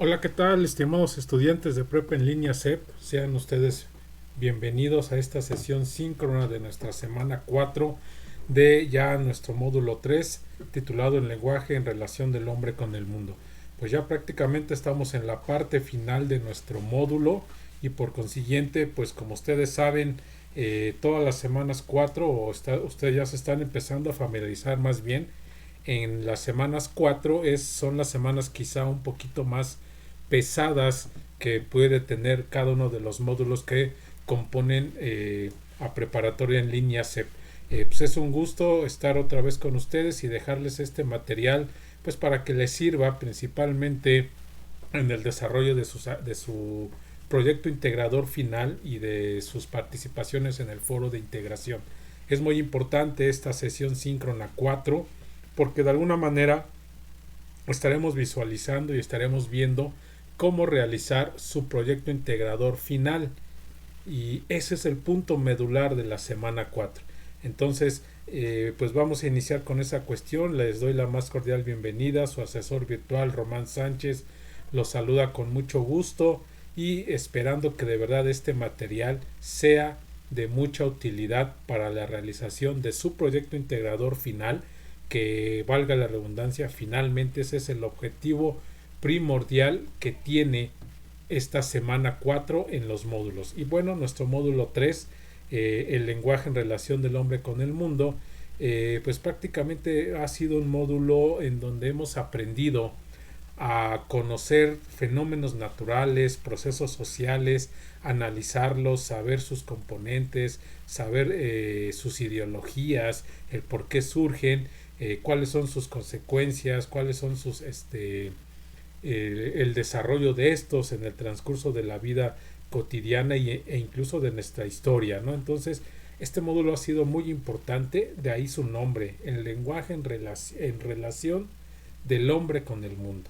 Hola, ¿qué tal, estimados estudiantes de Prepa en línea CEP? Sean ustedes bienvenidos a esta sesión síncrona de nuestra semana 4 de ya nuestro módulo 3, titulado El lenguaje en relación del hombre con el mundo. Pues ya prácticamente estamos en la parte final de nuestro módulo y por consiguiente, pues como ustedes saben, todas las semanas 4 ustedes ya se están empezando a familiarizar más bien en las semanas 4 son las semanas quizá un poquito más pesadas que puede tener cada uno de los módulos que componen a preparatoria en línea CEP. Pues es un gusto estar otra vez con ustedes y dejarles este material pues para que les sirva principalmente en el desarrollo de su proyecto integrador final y de sus participaciones en el foro de integración. Es muy importante esta sesión síncrona 4 porque de alguna manera estaremos visualizando y estaremos viendo cómo realizar su proyecto integrador final. Y ese es el punto medular de la semana 4. Entonces, pues vamos a iniciar con esa cuestión. Les doy la más cordial bienvenida. Su asesor virtual, Román Sánchez, los saluda con mucho gusto y esperando que de verdad este material sea de mucha utilidad para la realización de su proyecto integrador final, que valga la redundancia, finalmente ese es el objetivo primordial que tiene esta semana 4 en los módulos. Y bueno, nuestro módulo 3, el lenguaje en relación del hombre con el mundo, pues prácticamente ha sido un módulo en donde hemos aprendido a conocer fenómenos naturales, procesos sociales, analizarlos, saber sus componentes, saber sus ideologías, el por qué surgen, cuáles son sus consecuencias, cuáles son sus el desarrollo de estos en el transcurso de la vida cotidiana e incluso de nuestra historia, ¿no? Entonces, este módulo ha sido muy importante, de ahí su nombre, el lenguaje en relación del hombre con el mundo.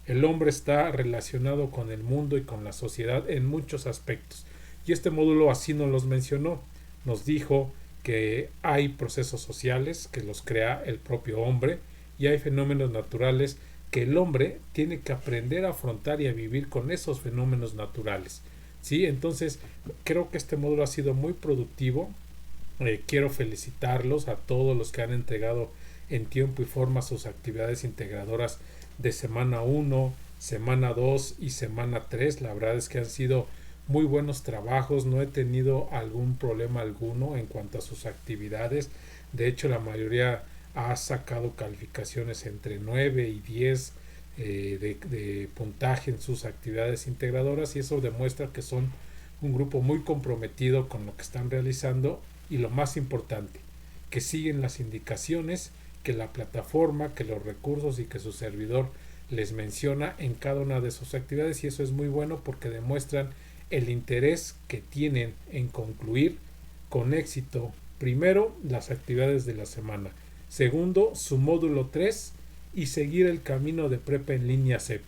El hombre está relacionado con el mundo y con la sociedad en muchos aspectos. Y este módulo así nos los mencionó. Nos dijo que hay procesos sociales que los crea el propio hombre y hay fenómenos naturales que el hombre tiene que aprender a afrontar y a vivir con esos fenómenos naturales. ¿Sí? Entonces, creo que este módulo ha sido muy productivo. Quiero felicitarlos a todos los que han entregado en tiempo y forma sus actividades integradoras de semana 1, semana 2 y semana 3. La verdad es que han sido muy buenos trabajos, no he tenido algún problema alguno en cuanto a sus actividades. De hecho, la mayoría ha sacado calificaciones entre 9 y 10 de puntaje en sus actividades integradoras, y eso demuestra que son un grupo muy comprometido con lo que están realizando y lo más importante, que siguen las indicaciones que la plataforma, que los recursos y que su servidor les menciona en cada una de sus actividades, y eso es muy bueno porque demuestran el interés que tienen en concluir con éxito, primero, las actividades de la semana, segundo, su módulo 3 y seguir el camino de prepa en línea CEP,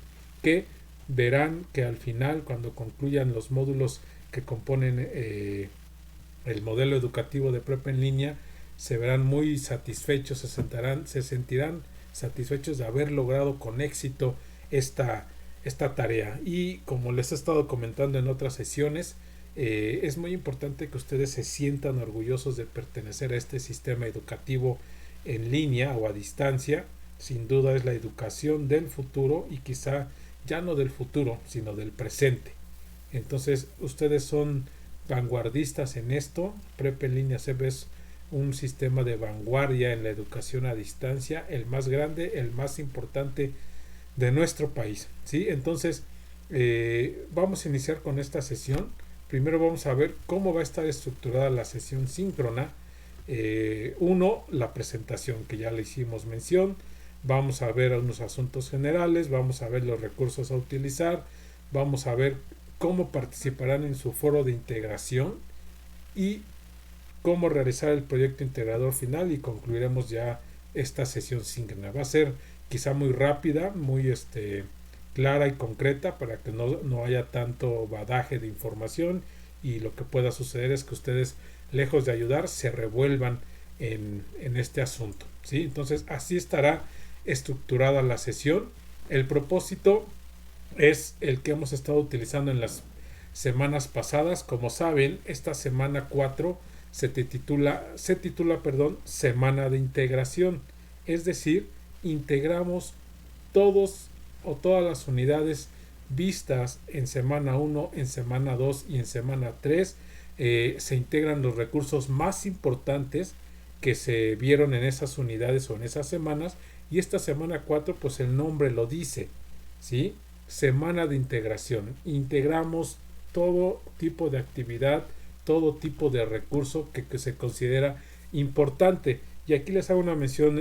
que verán que al final, cuando concluyan los módulos que componen el modelo educativo de prepa en línea, se verán muy satisfechos, se sentirán satisfechos de haber logrado con éxito esta tarea. Y como les he estado comentando en otras sesiones, es muy importante que ustedes se sientan orgullosos de pertenecer a este sistema educativo en línea o a distancia. Sin duda es la educación del futuro, y quizá ya no del futuro, sino del presente. Entonces, ustedes son vanguardistas en esto. Prepa en línea CEP es un sistema de vanguardia en la educación a distancia, el más grande, el más importante de nuestro país, ¿sí? Entonces, vamos a iniciar con esta sesión. Primero vamos a ver cómo va a estar estructurada la sesión síncrona. Uno, la presentación, que ya le hicimos mención. Vamos a ver unos asuntos generales, vamos a ver los recursos a utilizar, vamos a ver cómo participarán en su foro de integración y cómo realizar el proyecto integrador final, y concluiremos ya esta sesión síncrona. Va a ser quizá muy rápida, muy clara y concreta, para que no haya tanto badaje de información, y lo que pueda suceder es que ustedes, lejos de ayudar, se revuelvan en este asunto, ¿sí? Entonces, así estará estructurada la sesión. El propósito es el que hemos estado utilizando en las semanas pasadas. Como saben, esta semana 4 se titula semana de integración, es decir, integramos todos o todas las unidades vistas en semana 1, en semana 2 y en semana 3. Se integran los recursos más importantes que se vieron en esas unidades o en esas semanas, y esta semana 4 pues el nombre lo dice, ¿sí? Semana de integración. Integramos todo tipo de actividad, todo tipo de recurso que se considera importante. Y aquí les hago una mención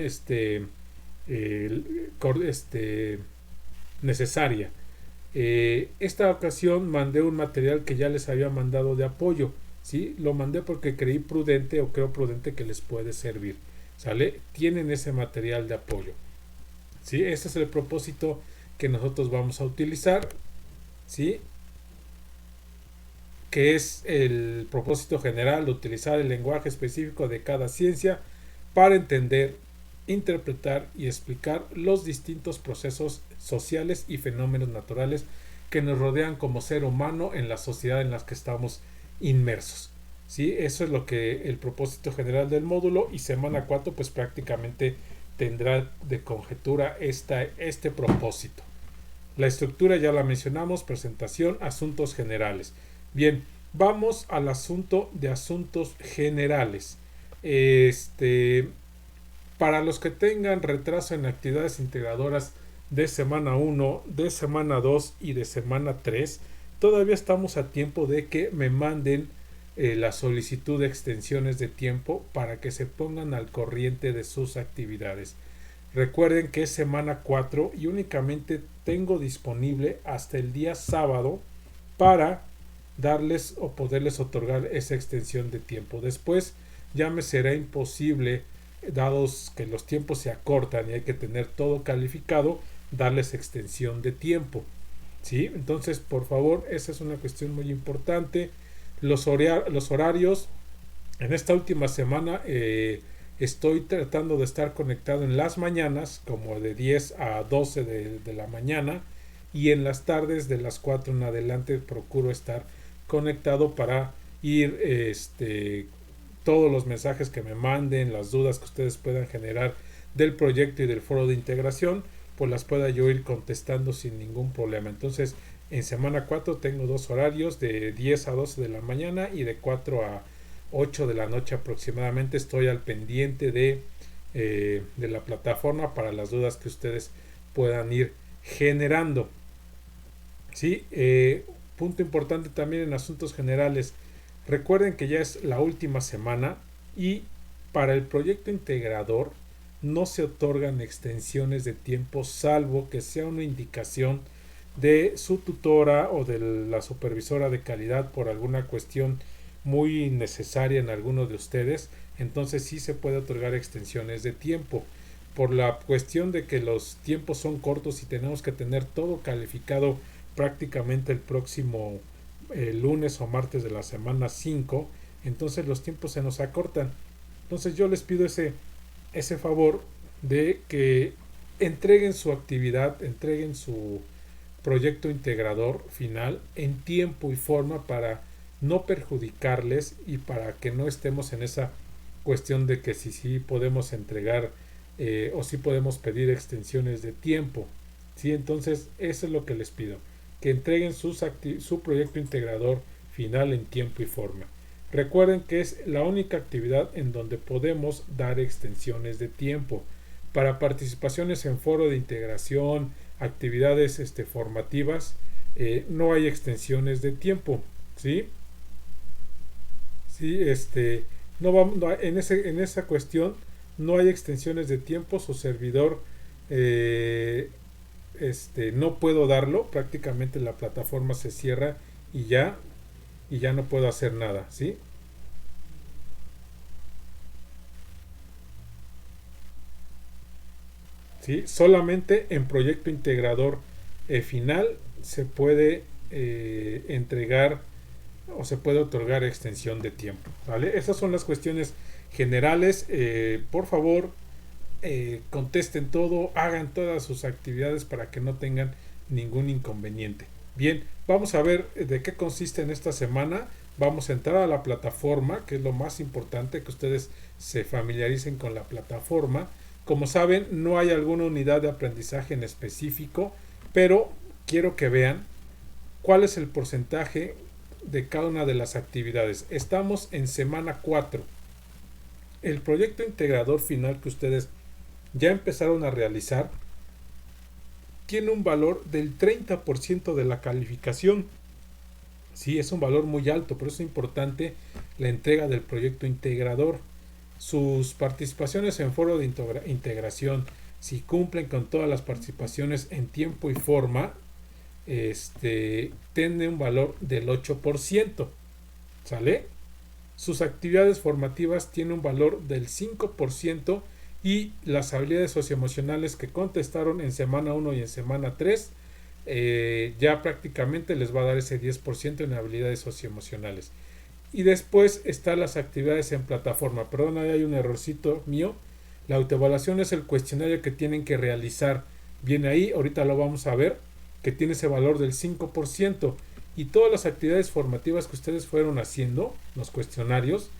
necesaria. Esta ocasión mandé un material que ya les había mandado de apoyo, ¿sí? Lo mandé porque creí prudente o creo prudente que les puede servir, ¿sale? Tienen ese material de apoyo, ¿sí? Ese es el propósito que nosotros vamos a utilizar, ¿sí? Que es el propósito general de utilizar el lenguaje específico de cada ciencia para entender, interpretar y explicar los distintos procesos sociales y fenómenos naturales que nos rodean como ser humano en la sociedad en la que estamos inmersos. ¿Sí? Eso es lo que el propósito general del módulo, y semana 4 pues prácticamente tendrá de conjetura este propósito. La estructura ya la mencionamos: presentación, asuntos generales. Bien, vamos al asunto de asuntos generales. Para los que tengan retraso en actividades integradoras de semana 1, de semana 2 y de semana 3, todavía estamos a tiempo de que me manden la solicitud de extensiones de tiempo para que se pongan al corriente de sus actividades. Recuerden que es semana 4 y únicamente tengo disponible hasta el día sábado para darles o poderles otorgar esa extensión de tiempo. Después ya me será imposible, dados que los tiempos se acortan y hay que tener todo calificado, darles extensión de tiempo, ¿sí? Entonces, por favor, esa es una cuestión muy importante. Los horarios, en esta última semana estoy tratando de estar conectado en las mañanas, como de 10 a 12 de la mañana, y en las tardes de las 4 en adelante procuro estar conectado para ir todos los mensajes que me manden, las dudas que ustedes puedan generar del proyecto y del foro de integración, pues las pueda yo ir contestando sin ningún problema. Entonces, en semana 4 tengo dos horarios, de 10 a 12 de la mañana y de 4 a 8 de la noche aproximadamente. Estoy al pendiente de la plataforma para las dudas que ustedes puedan ir generando. ¿Sí? Punto importante también en asuntos generales. Recuerden que ya es la última semana y para el proyecto integrador no se otorgan extensiones de tiempo, salvo que sea una indicación de su tutora o de la supervisora de calidad por alguna cuestión muy necesaria en alguno de ustedes. Entonces sí se puede otorgar extensiones de tiempo. Por la cuestión de que los tiempos son cortos y tenemos que tener todo calificado prácticamente el próximo lunes o martes de la semana 5, entonces los tiempos se nos acortan. Entonces yo les pido ese favor de que entreguen su actividad, entreguen su proyecto integrador final en tiempo y forma para no perjudicarles y para que no estemos en esa cuestión de que si podemos entregar o si podemos pedir extensiones de tiempo. ¿Sí? Entonces eso es lo que les pido, que entreguen su proyecto integrador final en tiempo y forma. Recuerden que es la única actividad en donde podemos dar extensiones de tiempo. Para participaciones en foro de integración, actividades formativas, no hay extensiones de tiempo, ¿sí? Sí, en esa cuestión no hay extensiones de tiempo. Su servidor no puedo darlo, prácticamente la plataforma se cierra y ya no puedo hacer nada, ¿sí? ¿Sí? Solamente en proyecto integrador final se puede entregar o se puede otorgar extensión de tiempo, ¿vale? Esas son las cuestiones generales. Por favor, contesten todo, hagan todas sus actividades para que no tengan ningún inconveniente. Bien, vamos a ver de qué consiste en esta semana. Vamos a entrar a la plataforma, que es lo más importante, que ustedes se familiaricen con la plataforma. Como saben, no hay alguna unidad de aprendizaje en específico, pero quiero que vean cuál es el porcentaje de cada una de las actividades. Estamos en semana 4. El proyecto integrador final que ustedes ya empezaron a realizar tiene un valor del 30% de la calificación. Sí, es un valor muy alto, por eso es importante la entrega del proyecto integrador. Sus participaciones en foro de integración, si cumplen con todas las participaciones en tiempo y forma, tiene un valor del 8%. ¿Sale? Sus actividades formativas tienen un valor del 5% y las habilidades socioemocionales que contestaron en semana 1 y en semana 3 ya prácticamente les va a dar ese 10% en habilidades socioemocionales. Y después están las actividades en plataforma. Perdón, ahí hay un errorcito mío. La autoevaluación es el cuestionario que tienen que realizar. Viene ahí, ahorita lo vamos a ver, que tiene ese valor del 5%. Y todas las actividades formativas que ustedes fueron haciendo, los cuestionarios,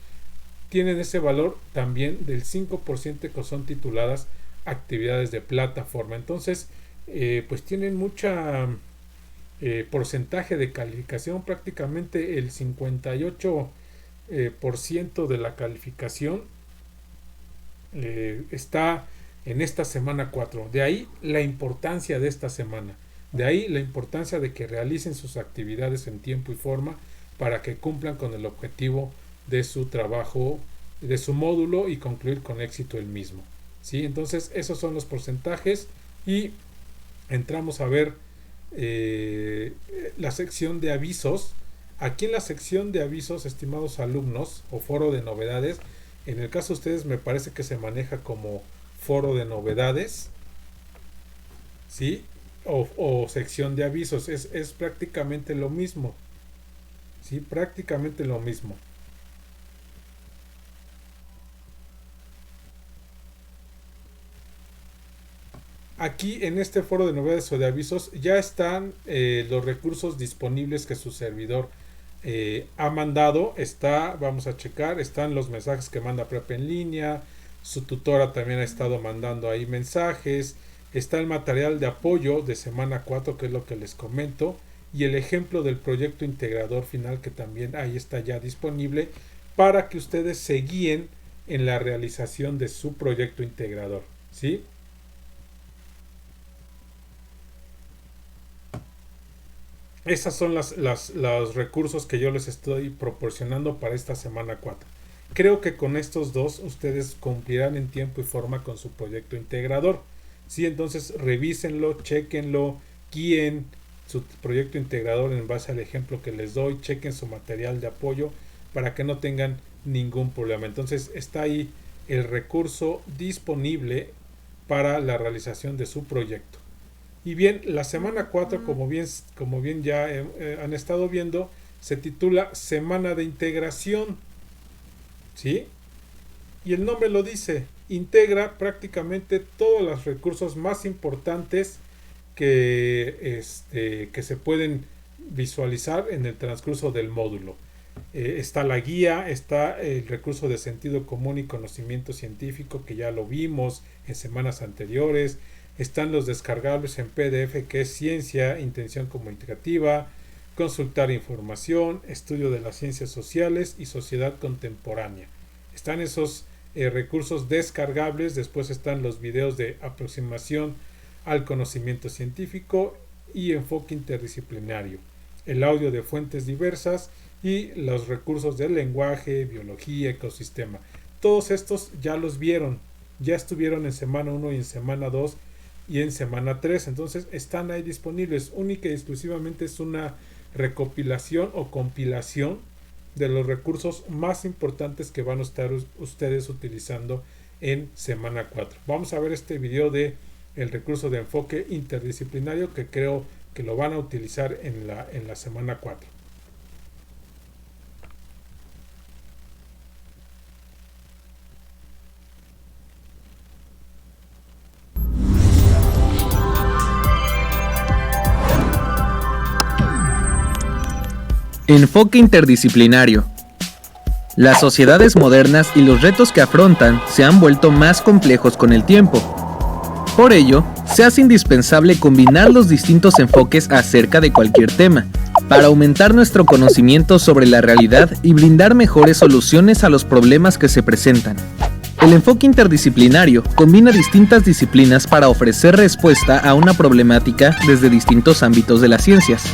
tienen ese valor también del 5% que son tituladas actividades de plataforma. Entonces, pues tienen mucha porcentaje de calificación, prácticamente el 58% de la calificación está en esta semana 4. De ahí la importancia de esta semana. De ahí la importancia de que realicen sus actividades en tiempo y forma para que cumplan con el objetivo de su trabajo, de su módulo y concluir con éxito el mismo. ¿Sí? Entonces esos son los porcentajes y entramos a ver la sección de avisos. Aquí en la sección de avisos, estimados alumnos, o foro de novedades, en el caso de ustedes me parece que se maneja como foro de novedades, ¿sí? O sección de avisos, es prácticamente lo mismo, ¿sí? Prácticamente lo mismo. Aquí en este foro de novedades o de avisos ya están los recursos disponibles que su servidor ha mandado. Vamos a checar, están los mensajes que manda Prep en línea, su tutora también ha estado mandando ahí mensajes, está el material de apoyo de semana 4, que es lo que les comento, y el ejemplo del proyecto integrador final, que también ahí está ya disponible para que ustedes se guíen en la realización de su proyecto integrador, ¿sí? Esas son los recursos que yo les estoy proporcionando para esta semana 4. Creo que con estos dos ustedes cumplirán en tiempo y forma con su proyecto integrador. Sí, entonces revísenlo, chequenlo, guíen su proyecto integrador en base al ejemplo que les doy, chequen su material de apoyo para que no tengan ningún problema. Entonces está ahí el recurso disponible para la realización de su proyecto. Y bien, la semana 4, como bien ya han estado viendo, se titula Semana de Integración, ¿sí? Y el nombre lo dice, integra prácticamente todos los recursos más importantes que se pueden visualizar en el transcurso del módulo. Está la guía, está el recurso de sentido común y conocimiento científico, que ya lo vimos en semanas anteriores. Están los descargables en PDF, que es ciencia, intención comunicativa, consultar información, estudio de las ciencias sociales y sociedad contemporánea. Están esos recursos descargables. Después están los videos de aproximación al conocimiento científico y enfoque interdisciplinario, el audio de fuentes diversas y los recursos del lenguaje, biología, ecosistema. Todos estos ya los vieron, ya estuvieron en semana 1 y en semana 2 y en semana 3, entonces están ahí disponibles. Única y exclusivamente es una recopilación o compilación de los recursos más importantes que van a estar ustedes utilizando en semana 4. Vamos a ver este video de el recurso de enfoque interdisciplinario, que creo que lo van a utilizar en la semana 4. Enfoque interdisciplinario. Las sociedades modernas y los retos que afrontan se han vuelto más complejos con el tiempo. Por ello, se hace indispensable combinar los distintos enfoques acerca de cualquier tema, para aumentar nuestro conocimiento sobre la realidad y brindar mejores soluciones a los problemas que se presentan. El enfoque interdisciplinario combina distintas disciplinas para ofrecer respuesta a una problemática desde distintos ámbitos de las ciencias.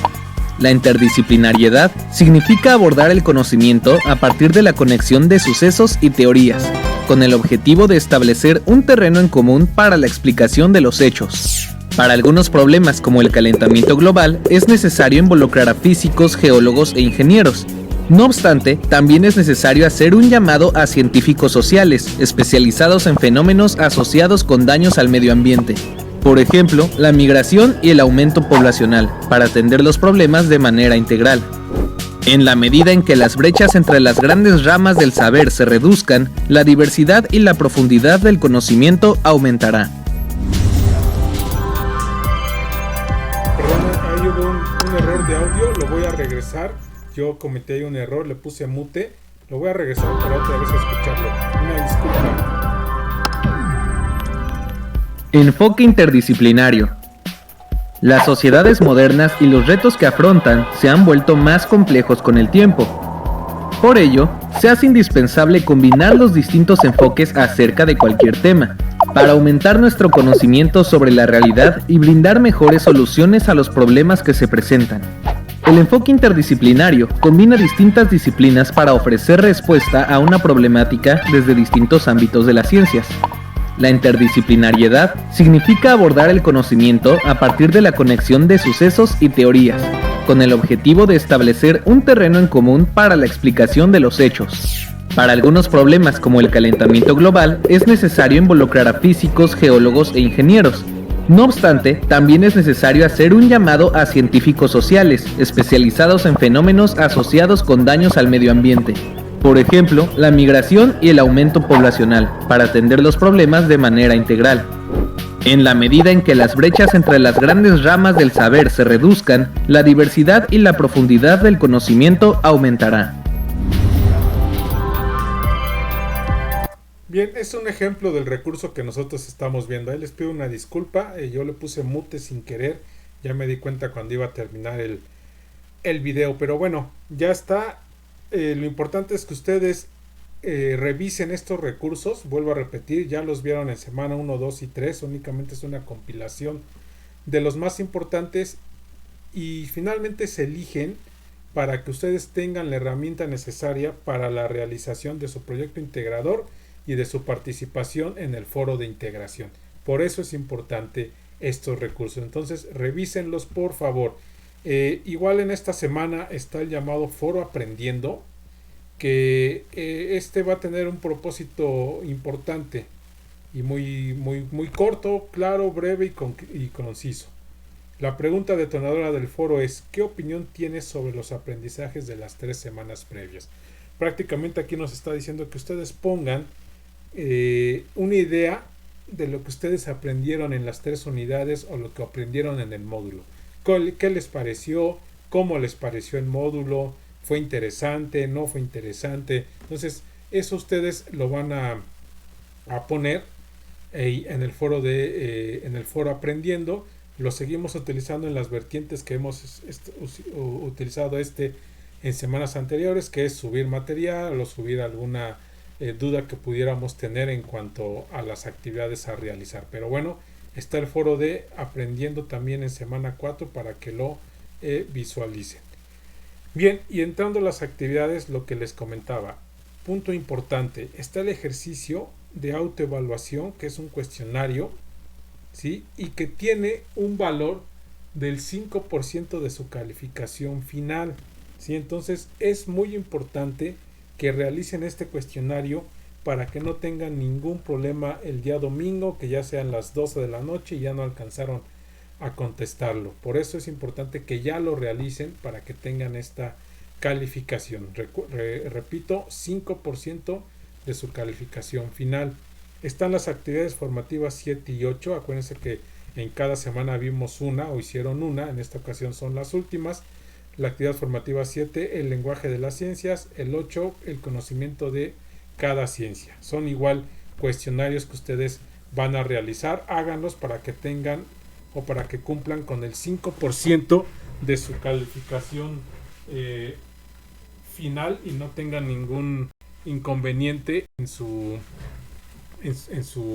La interdisciplinariedad significa abordar el conocimiento a partir de la conexión de sucesos y teorías, con el objetivo de establecer un terreno en común para la explicación de los hechos. Para algunos problemas como el calentamiento global, es necesario involucrar a físicos, geólogos e ingenieros. No obstante, también es necesario hacer un llamado a científicos sociales, especializados en fenómenos asociados con daños al medio ambiente. Por ejemplo, la migración y el aumento poblacional, para atender los problemas de manera integral. En la medida en que las brechas entre las grandes ramas del saber se reduzcan, la diversidad y la profundidad del conocimiento aumentará. Perdón, ahí hubo un error de audio, lo voy a regresar. Yo cometí ahí un error, le puse mute. Lo voy a regresar para otra vez a escucharlo. Una disculpa. Enfoque interdisciplinario. Las sociedades modernas y los retos que afrontan se han vuelto más complejos con el tiempo. Por ello, se hace indispensable combinar los distintos enfoques acerca de cualquier tema, para aumentar nuestro conocimiento sobre la realidad y brindar mejores soluciones a los problemas que se presentan. El enfoque interdisciplinario combina distintas disciplinas para ofrecer respuesta a una problemática desde distintos ámbitos de las ciencias. La interdisciplinariedad significa abordar el conocimiento a partir de la conexión de sucesos y teorías, con el objetivo de establecer un terreno en común para la explicación de los hechos. Para algunos problemas como el calentamiento global, es necesario involucrar a físicos, geólogos e ingenieros. No obstante, también es necesario hacer un llamado a científicos sociales, especializados en fenómenos asociados con daños al medio ambiente. Por ejemplo, la migración y el aumento poblacional, para atender los problemas de manera integral. En la medida en que las brechas entre las grandes ramas del saber se reduzcan, la diversidad y la profundidad del conocimiento aumentará. Bien, es un ejemplo del recurso que nosotros estamos viendo. Ahí les pido una disculpa, yo le puse mute sin querer. Ya me di cuenta cuando iba a terminar el video, pero bueno, ya está. Lo importante es que ustedes revisen estos recursos. Vuelvo a repetir, ya los vieron en semana 1, 2 y 3. Únicamente es una compilación de los más importantes y finalmente se eligen para que ustedes tengan la herramienta necesaria para la realización de su proyecto integrador y de su participación en el foro de integración. Por eso es importante estos recursos. Entonces revísenlos por favor. Igual en esta semana está el llamado Foro Aprendiendo, que este va a tener un propósito importante y muy corto, claro, breve y conciso. La pregunta detonadora del foro es: ¿qué opinión tienes sobre los aprendizajes de las 3 semanas previas? Prácticamente aquí nos está diciendo que ustedes pongan una idea de lo que ustedes aprendieron en las 3 unidades o lo que aprendieron en el módulo. ¿Qué les pareció? ¿Cómo les pareció el módulo? ¿Fue interesante? ¿No fue interesante? Entonces, eso ustedes lo van a poner en el foro Aprendiendo. Lo seguimos utilizando en las vertientes que hemos utilizado en semanas anteriores, que es subir material o subir alguna duda que pudiéramos tener en cuanto a las actividades a realizar. Pero bueno, está el foro de Aprendiendo también en semana 4 para que lo visualicen. Bien, y entrando a las actividades, lo que les comentaba, punto importante, está el ejercicio de autoevaluación, que es un cuestionario, ¿sí? Y que tiene un valor del 5% de su calificación final, ¿sí? Entonces es muy importante que realicen este cuestionario para que no tengan ningún problema el día domingo, que ya sean las 12 de la noche y ya no alcanzaron a contestarlo. Por eso es importante que ya lo realicen para que tengan esta calificación. Repito, 5% de su calificación final. Están las actividades formativas 7 y 8. Acuérdense que en cada semana vimos una o hicieron una. En esta ocasión son las últimas. La actividad formativa 7, el lenguaje de las ciencias. El 8, el conocimiento de cada ciencia. Son igual cuestionarios que ustedes van a realizar. Háganlos para que tengan o para que cumplan con el 5% de su calificación final y no tengan ningún inconveniente en su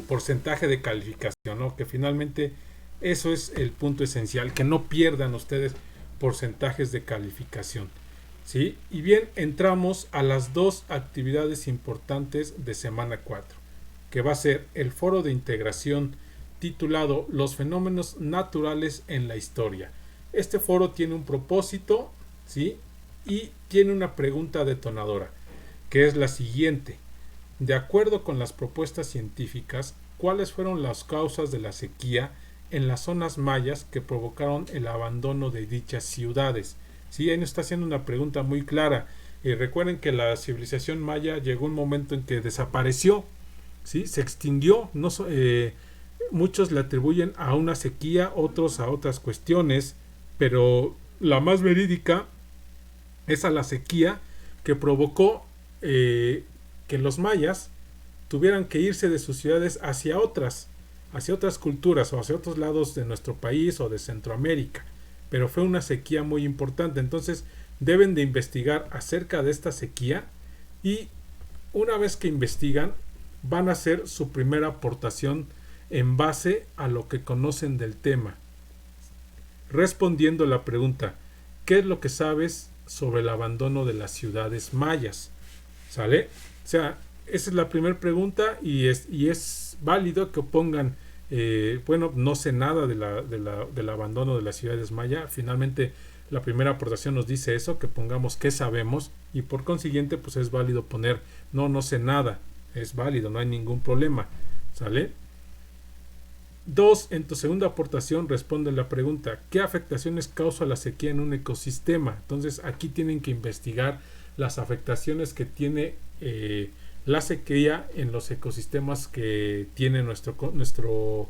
porcentaje de calificación, ¿no? Que finalmente eso es el punto esencial, que no pierdan ustedes porcentajes de calificación, ¿sí? Y bien, entramos a las dos actividades importantes de semana 4, que va a ser el foro de integración titulado Los fenómenos naturales en la historia. Este foro tiene un propósito, ¿sí? Y tiene una pregunta detonadora, que es la siguiente: de acuerdo con las propuestas científicas, ¿cuáles fueron las causas de la sequía en las zonas mayas que provocaron el abandono de dichas ciudades? Sí, ahí nos está haciendo una pregunta muy clara. Recuerden que la civilización maya llegó un momento en que desapareció, ¿sí? Se extinguió. Muchos le atribuyen a una sequía, otros a otras cuestiones, pero la más verídica es a la sequía que provocó que los mayas tuvieran que irse de sus ciudades hacia otras culturas o hacia otros lados de nuestro país o de Centroamérica, pero fue una sequía muy importante. Entonces deben de investigar acerca de esta sequía y una vez que investigan van a hacer su primera aportación en base a lo que conocen del tema, respondiendo la pregunta: ¿qué es lo que sabes sobre el abandono de las ciudades mayas? ¿Sale? O sea, esa es la primera pregunta y es válido que pongan no sé nada del abandono de las ciudades mayas. Finalmente la primera aportación nos dice eso, que pongamos qué sabemos, y por consiguiente pues es válido poner no sé nada, es válido, no hay ningún problema. ¿Sale? 2. En tu segunda aportación responde la pregunta: ¿qué afectaciones causa la sequía en un ecosistema? Entonces aquí tienen que investigar las afectaciones que tiene la sequía en los ecosistemas que tiene nuestro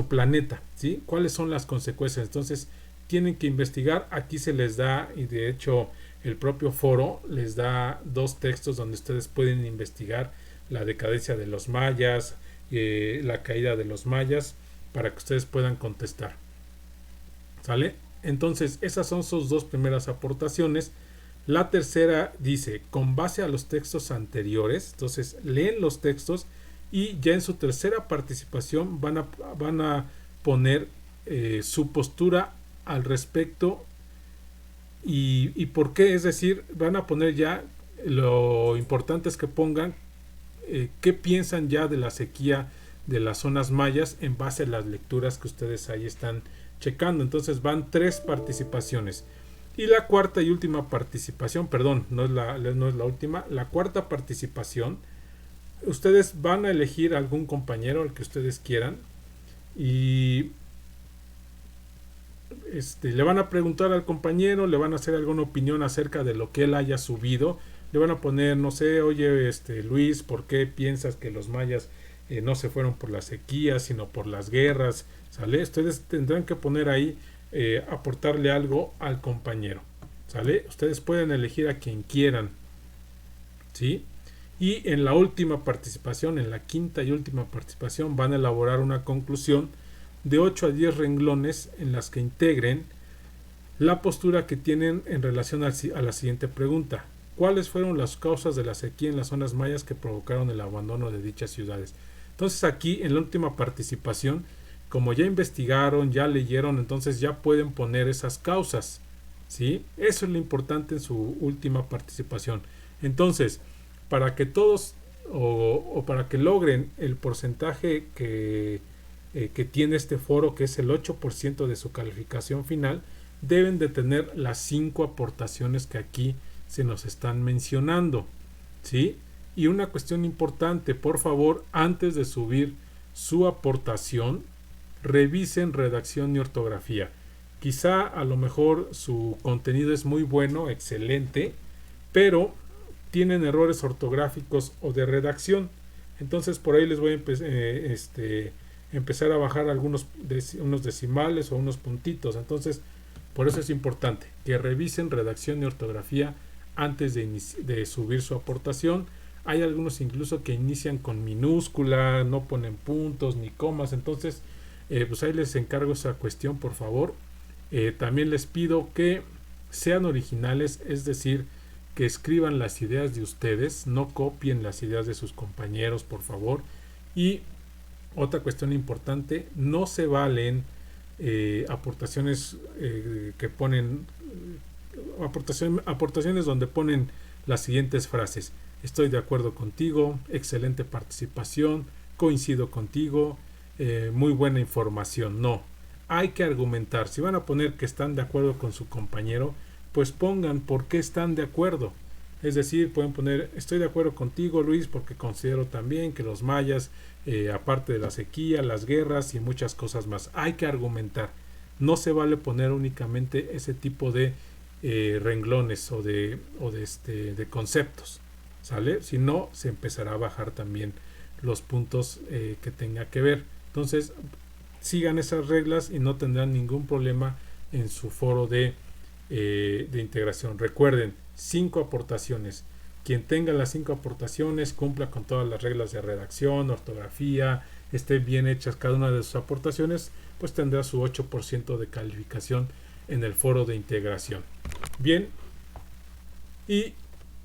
planeta, ¿sí? ¿Cuáles son las consecuencias? Entonces tienen que investigar. Aquí se les da, y de hecho el propio foro les da 2 textos donde ustedes pueden investigar la decadencia de los mayas, la caída de los mayas, para que ustedes puedan contestar. ¿Sale? Entonces esas son sus 2 primeras aportaciones. La tercera dice: con base a los textos anteriores. Entonces leen los textos y ya en su tercera participación van a poner su postura al respecto y por qué. Es decir, van a poner ya, lo importante es que pongan qué piensan ya de la sequía de las zonas mayas en base a las lecturas que ustedes ahí están checando. Entonces van 3 participaciones. Y la cuarta y última participación, perdón, no es la última, la cuarta participación, ustedes van a elegir algún compañero, al que ustedes quieran, y le van a preguntar al compañero, le van a hacer alguna opinión acerca de lo que él haya subido. Le van a poner, no sé, oye, Luis, ¿por qué piensas que los mayas no se fueron por la sequía, sino por las guerras? ¿Sale? Ustedes tendrán que poner ahí, aportarle algo al compañero. ¿Sale? Ustedes pueden elegir a quien quieran, ¿sí? Y en la última participación, en la quinta y última participación, van a elaborar una conclusión de 8 a 10 renglones en las que integren la postura que tienen en relación a la siguiente pregunta: ¿cuáles fueron las causas de la sequía en las zonas mayas que provocaron el abandono de dichas ciudades? Entonces aquí en la última participación, como ya investigaron, ya leyeron, entonces ya pueden poner esas causas, ¿sí? Eso es lo importante en su última participación. Entonces, para que todos o para que logren el porcentaje que tiene este foro, que es el 8% de su calificación final, deben de tener las 5 aportaciones que aquí se nos están mencionando, ¿sí? Y una cuestión importante: por favor, antes de subir su aportación, revisen redacción y ortografía. Quizá a lo mejor su contenido es muy bueno, excelente, pero tienen errores ortográficos o de redacción. Entonces por ahí les voy a empezar a bajar unos decimales o unos puntitos. Entonces, Por eso es importante que revisen redacción y ortografía antes de subir su aportación. Hay algunos incluso que inician con minúscula, no ponen puntos ni comas, entonces pues ahí les encargo esa cuestión, por favor. También les pido que sean originales, es decir, que escriban las ideas de ustedes, no copien las ideas de sus compañeros, por favor. Y otra cuestión importante, no se valen aportaciones que ponen aportaciones donde ponen las siguientes frases: estoy de acuerdo contigo, excelente participación, coincido contigo, muy buena información. No, hay que argumentar. Si van a poner que están de acuerdo con su compañero, pues pongan por qué están de acuerdo. Es decir, pueden poner: estoy de acuerdo contigo, Luis, porque considero también que los mayas, aparte de la sequía, las guerras y muchas cosas más. Hay que argumentar. No se vale poner únicamente ese tipo de renglones o de conceptos, ¿sale? Si no, se empezará a bajar también los puntos que tenga que ver. Entonces, sigan esas reglas y no tendrán ningún problema en su foro de integración. Recuerden, 5 aportaciones. Quien tenga las 5 aportaciones, cumpla con todas las reglas de redacción, ortografía, estén bien hechas cada una de sus aportaciones, pues tendrá su 8% de calificación en el foro de integración. Bien, y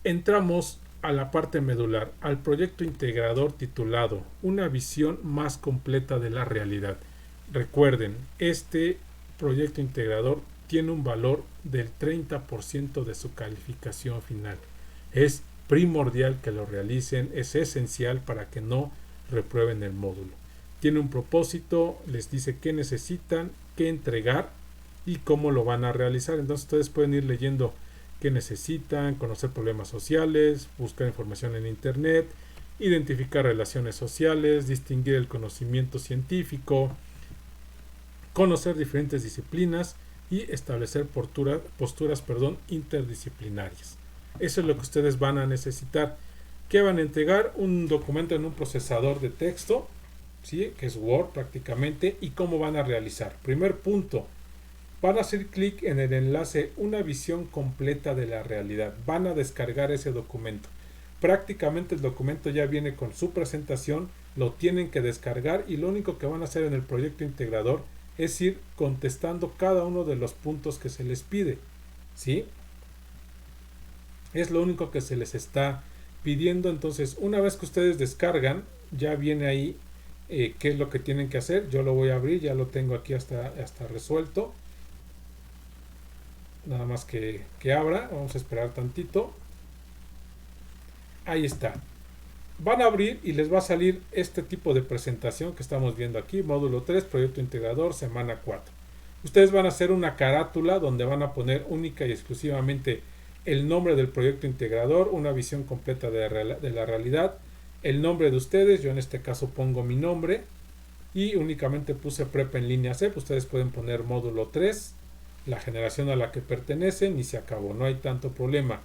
entramos a la parte medular, al proyecto integrador titulado Una visión más completa de la realidad. Recuerden, este proyecto integrador tiene un valor del 30% de su calificación final. Es primordial que lo realicen, es esencial para que no reprueben el módulo. Tiene un propósito, les dice qué necesitan, qué entregar y cómo lo van a realizar. Entonces ustedes pueden ir leyendo qué necesitan, conocer problemas sociales, buscar información en internet, identificar relaciones sociales, distinguir el conocimiento científico, conocer diferentes disciplinas y establecer posturas interdisciplinarias. Eso es lo que ustedes van a necesitar. ¿Qué van a entregar? Un documento en un procesador de texto, ¿sí? Que es Word prácticamente. ¿Y cómo van a realizar? Primer punto, van a hacer clic en el enlace Una visión completa de la realidad. Van a descargar ese documento. Prácticamente el documento ya viene con su presentación, lo tienen que descargar y lo único que van a hacer en el proyecto integrador es ir contestando cada uno de los puntos que se les pide, ¿sí? Es lo único que se les está pidiendo. Entonces, una vez que ustedes descargan, ya viene ahí qué es lo que tienen que hacer. Yo lo voy a abrir, ya lo tengo aquí hasta resuelto. Nada más que abra, vamos a esperar tantito. Ahí está. Van a abrir y les va a salir este tipo de presentación que estamos viendo aquí, módulo 3, proyecto integrador, semana 4. Ustedes van a hacer una carátula donde van a poner única y exclusivamente el nombre del proyecto integrador, una visión completa de la realidad, el nombre de ustedes, yo en este caso pongo mi nombre y únicamente puse prepa en línea C. Ustedes pueden poner módulo 3, la generación a la que pertenecen y se acabó, no hay tanto problema.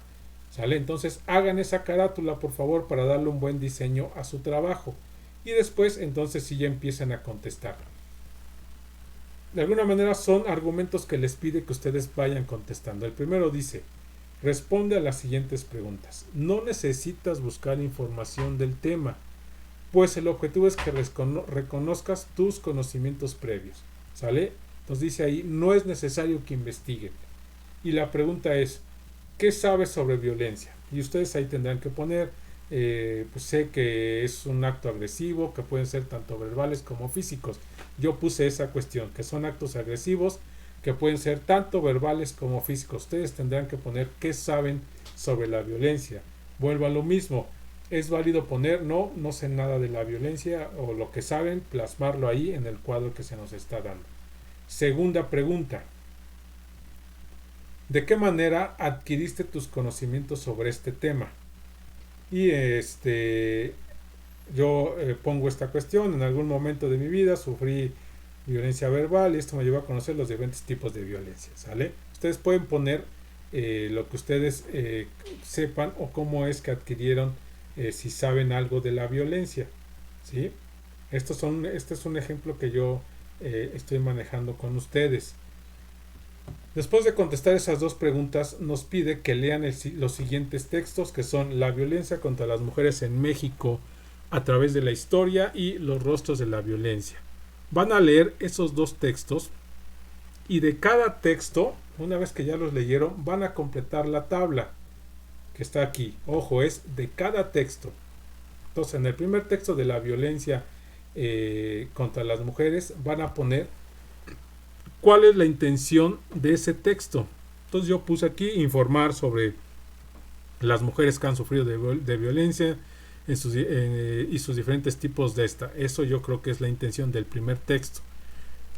¿Sale? Entonces hagan esa carátula por favor para darle un buen diseño a su trabajo y después entonces sí ya empiezan a contestar. De alguna manera son argumentos que les pide que ustedes vayan contestando. El primero dice: responde a las siguientes preguntas. No necesitas buscar información del tema, pues el objetivo es que reconozcas tus conocimientos previos. ¿Sale? Entonces dice ahí, no es necesario que investiguen. Y la pregunta es: ¿qué sabes sobre violencia? Y ustedes ahí tendrán que poner, pues sé que es un acto agresivo, que pueden ser tanto verbales como físicos. Yo puse esa cuestión, que son actos agresivos, que pueden ser tanto verbales como físicos. Ustedes tendrán que poner qué saben sobre la violencia. Vuelvo a lo mismo, es válido poner no sé nada de la violencia o lo que saben, plasmarlo ahí en el cuadro que se nos está dando. Segunda pregunta: ¿de qué manera adquiriste tus conocimientos sobre este tema? Y yo pongo esta cuestión: en algún momento de mi vida sufrí violencia verbal y esto me llevó a conocer los diferentes tipos de violencia. ¿Sale? Ustedes pueden poner lo que ustedes sepan o cómo es que adquirieron, si saben algo de la violencia, ¿sí? Este es un ejemplo que yo estoy manejando con ustedes. Después de contestar esas dos preguntas, nos pide que lean los siguientes textos, que son La violencia contra las mujeres en México a través de la historia y Los rostros de la violencia. Van a leer esos dos textos y de cada texto, una vez que ya los leyeron, van a completar la tabla que está aquí. Ojo, es de cada texto. Entonces, en el primer texto de la violencia contra las mujeres, van a poner cuál es la intención de ese texto. Entonces yo puse aquí informar sobre las mujeres que han sufrido de violencia y sus diferentes tipos de esta. Eso yo creo que es la intención del primer texto.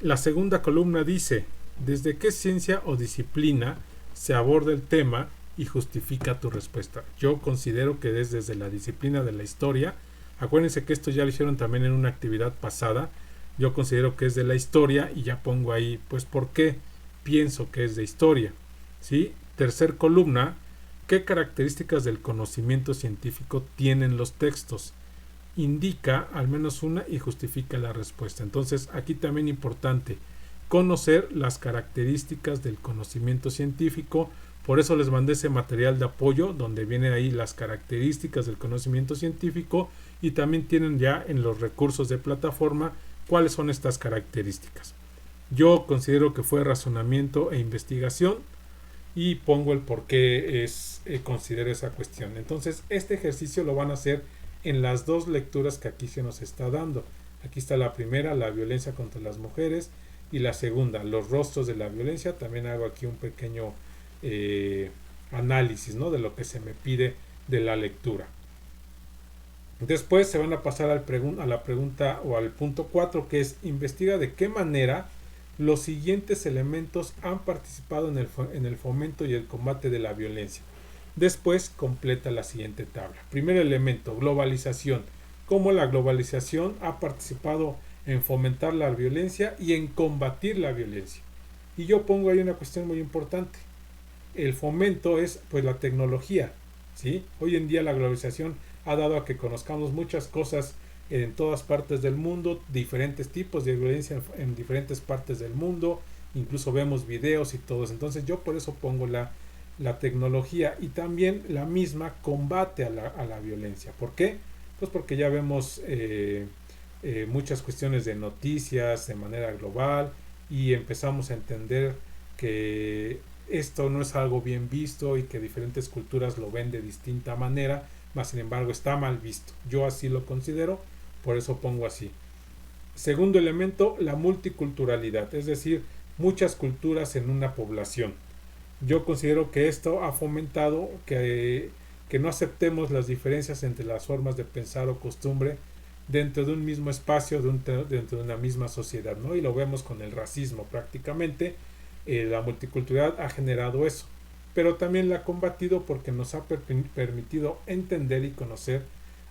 La segunda columna dice: ¿desde qué ciencia o disciplina se aborda el tema y justifica tu respuesta? Yo considero que es desde la disciplina de la historia. Acuérdense que esto ya lo hicieron también en una actividad pasada. Yo considero que es de la historia y ya pongo ahí, pues, por qué pienso que es de historia. ¿Sí? Tercer columna: ¿qué características del conocimiento científico tienen los textos? Indica al menos una y justifica la respuesta. Entonces, aquí también importante conocer las características del conocimiento científico. Por eso les mandé ese material de apoyo donde vienen ahí las características del conocimiento científico y también tienen ya en los recursos de plataforma cuáles son estas características. Yo considero que fue razonamiento e investigación y pongo el por qué considero esa cuestión. Entonces, este ejercicio lo van a hacer en las dos lecturas que aquí se nos está dando. Aquí está la primera, la violencia contra las mujeres, y la segunda, los rostros de la violencia. También hago aquí un pequeño análisis, ¿no?, de lo que se me pide de la lectura. Después se van a pasar a la pregunta o al punto 4, que es: investiga de qué manera los siguientes elementos han participado en el fomento y el combate de la violencia. Después completa la siguiente tabla. Primer elemento: globalización. Cómo la globalización ha participado en fomentar la violencia y en combatir la violencia. Y yo pongo ahí una cuestión muy importante. El fomento es, pues, la tecnología, ¿sí? Hoy en día la globalización ha dado a que conozcamos muchas cosas en todas partes del mundo, diferentes tipos de violencia en diferentes partes del mundo, incluso vemos videos y todo eso. Entonces yo por eso pongo la tecnología, y también la misma combate a la violencia. ¿Por qué? Pues porque ya vemos muchas cuestiones de noticias de manera global y empezamos a entender que esto no es algo bien visto y que diferentes culturas lo ven de distinta manera, mas sin embargo está mal visto. Yo así lo considero, por eso pongo así. Segundo elemento, la multiculturalidad, es decir, muchas culturas en una población. Yo considero que esto ha fomentado que no aceptemos las diferencias entre las formas de pensar o costumbre dentro de un mismo espacio, dentro de una misma sociedad, ¿no? Y lo vemos con el racismo prácticamente. La multiculturalidad ha generado eso, pero también la ha combatido porque nos ha permitido entender y conocer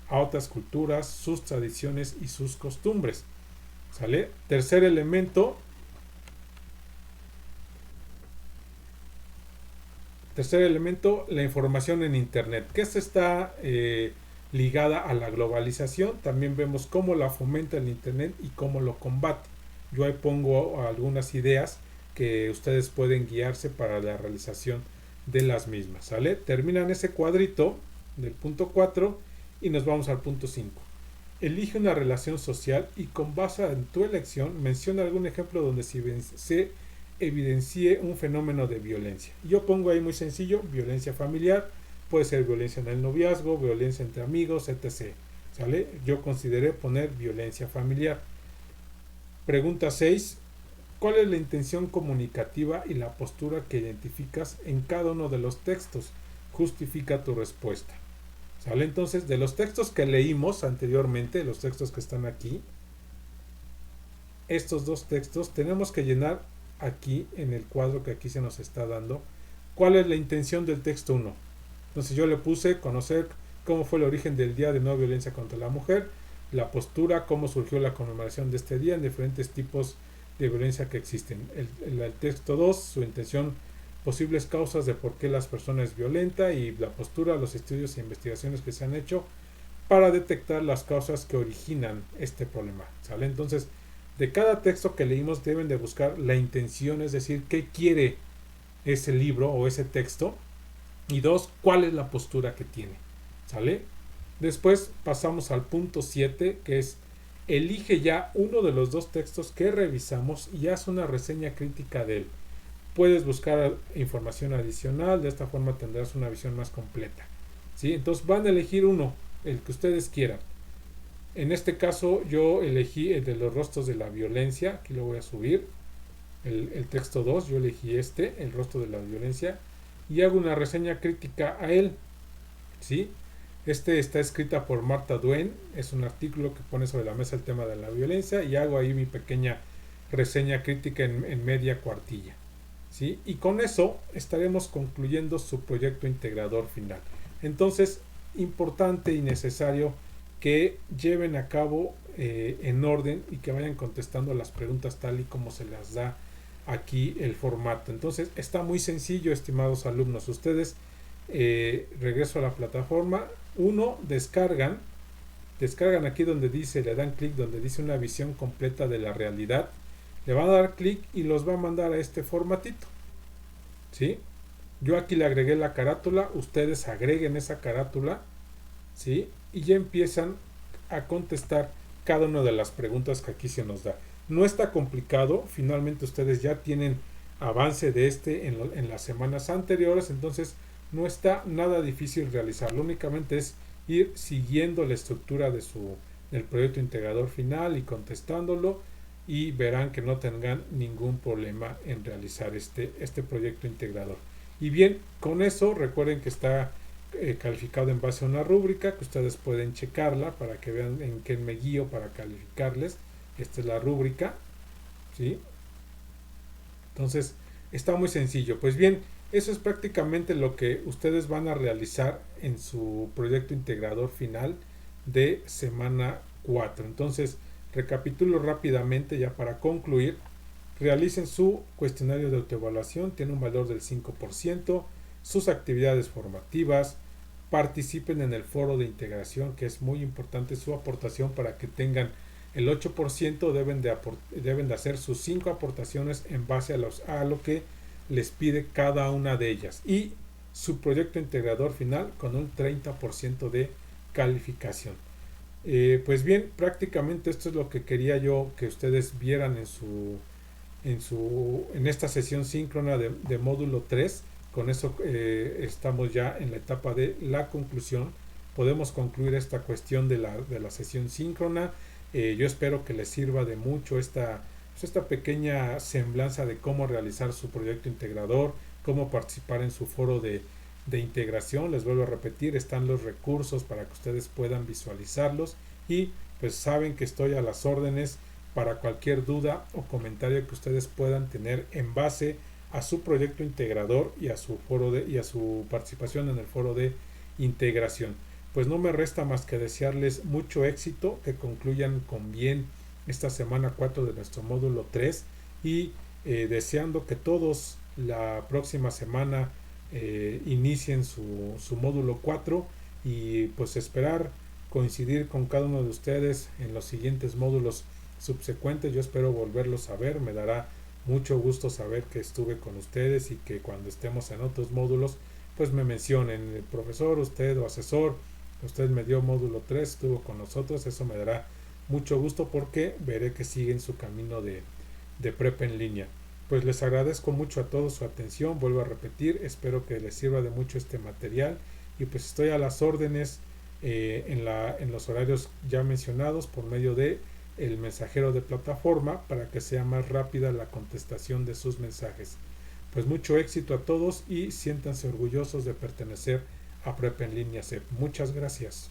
a otras culturas, sus tradiciones y sus costumbres. ¿Sale? Tercer elemento, la información en Internet, que esta está ligada a la globalización. También vemos cómo la fomenta el Internet y cómo lo combate. Yo ahí pongo algunas ideas que ustedes pueden guiarse para la realización de las mismas. ¿Sale? Terminan ese cuadrito del punto 4 y nos vamos al punto 5. Elige una relación social y con base en tu elección menciona algún ejemplo donde se evidencie un fenómeno de violencia. Yo pongo ahí muy sencillo: violencia familiar, puede ser violencia en el noviazgo, violencia entre amigos, etc. ¿Sale? Yo consideré poner violencia familiar. Pregunta 6. ¿Cuál es la intención comunicativa y la postura que identificas en cada uno de los textos? Justifica tu respuesta. ¿Sale? Entonces, de los textos que leímos anteriormente, los textos que están aquí, estos dos textos tenemos que llenar aquí en el cuadro que aquí se nos está dando. ¿Cuál es la intención del texto 1? Entonces yo le puse: conocer cómo fue el origen del Día de No Violencia contra la Mujer, la postura, cómo surgió la conmemoración de este día en diferentes tipos de violencia que existen. El texto 2, su intención, posibles causas de por qué las personas violentan, y la postura, los estudios e investigaciones que se han hecho para detectar las causas que originan este problema. ¿Sale? Entonces, de cada texto que leímos deben de buscar la intención, es decir, qué quiere ese libro o ese texto, y 2, cuál es la postura que tiene, ¿sale? Después pasamos al punto 7, que es elige ya uno de los 2 textos que revisamos y haz una reseña crítica de él. Puedes buscar información adicional, de esta forma tendrás una visión más completa, ¿sí? Entonces van a elegir uno, el que ustedes quieran. En este caso yo elegí el de los rostros de la violencia, aquí lo voy a subir, el texto 2, yo elegí el rostro de la violencia, y hago una reseña crítica a él, ¿sí? Está escrita por Marta Duén, es un artículo que pone sobre la mesa el tema de la violencia, y hago ahí mi pequeña reseña crítica en media cuartilla, ¿sí? Y con eso estaremos concluyendo su proyecto integrador final. Entonces, importante y necesario que lleven a cabo en orden y que vayan contestando las preguntas tal y como se las da aquí el formato. Entonces, está muy sencillo, estimados alumnos. Ustedes, regreso a la plataforma, descargan aquí donde dice, le dan clic donde dice una visión completa de la realidad, le van a dar clic y los va a mandar a este formatito, ¿sí? Yo aquí le agregué la carátula, ustedes agreguen esa carátula, ¿sí? Y ya empiezan a contestar cada una de las preguntas que aquí se nos da. No está complicado, finalmente ustedes ya tienen avance de en las semanas anteriores, entonces no está nada difícil realizarlo, únicamente es ir siguiendo la estructura del proyecto integrador final y contestándolo, y verán que no tengan ningún problema en realizar este proyecto integrador. Y bien, con eso recuerden que está calificado en base a una rúbrica que ustedes pueden checarla para que vean en qué me guío para calificarles. Esta es la rúbrica, ¿sí? Entonces está muy sencillo. Pues bien, eso es prácticamente lo que ustedes van a realizar en su proyecto integrador final de semana 4. Entonces recapitulo rápidamente ya para concluir. Realicen su cuestionario de autoevaluación, tiene un valor del 5%, sus actividades formativas, participen en el foro de integración, que es muy importante su aportación para que tengan el 8%, deben de hacer sus 5 aportaciones en base a lo que les pide cada una de ellas, y su proyecto integrador final con un 30% de calificación. Pues bien, prácticamente esto es lo que quería yo que ustedes vieran en esta sesión síncrona de módulo 3. Con eso estamos ya en la etapa de la conclusión. Podemos concluir esta cuestión de la sesión síncrona. Yo espero que les sirva de mucho esta pequeña semblanza de cómo realizar su proyecto integrador, cómo participar en su foro de integración. Les vuelvo a repetir, están los recursos para que ustedes puedan visualizarlos, y pues saben que estoy a las órdenes para cualquier duda o comentario que ustedes puedan tener en base a su proyecto integrador y a su participación en el foro de integración. Pues no me resta más que desearles mucho éxito, que concluyan con bien esta semana 4 de nuestro módulo 3, y deseando que todos la próxima semana inicien su módulo 4, y pues esperar coincidir con cada uno de ustedes en los siguientes módulos subsecuentes. Yo espero volverlos a ver, me dará mucho gusto saber que estuve con ustedes y que cuando estemos en otros módulos pues me mencionen, el profesor, usted o asesor, usted me dio módulo 3, estuvo con nosotros. Eso me dará mucho gusto porque veré que siguen su camino de prepa en línea. Pues les agradezco mucho a todos su atención, vuelvo a repetir, espero que les sirva de mucho este material, y pues estoy a las órdenes en los horarios ya mencionados por medio de el mensajero de plataforma para que sea más rápida la contestación de sus mensajes. Pues mucho éxito a todos y siéntanse orgullosos de pertenecer a Prepa en Línea CEP. Muchas gracias.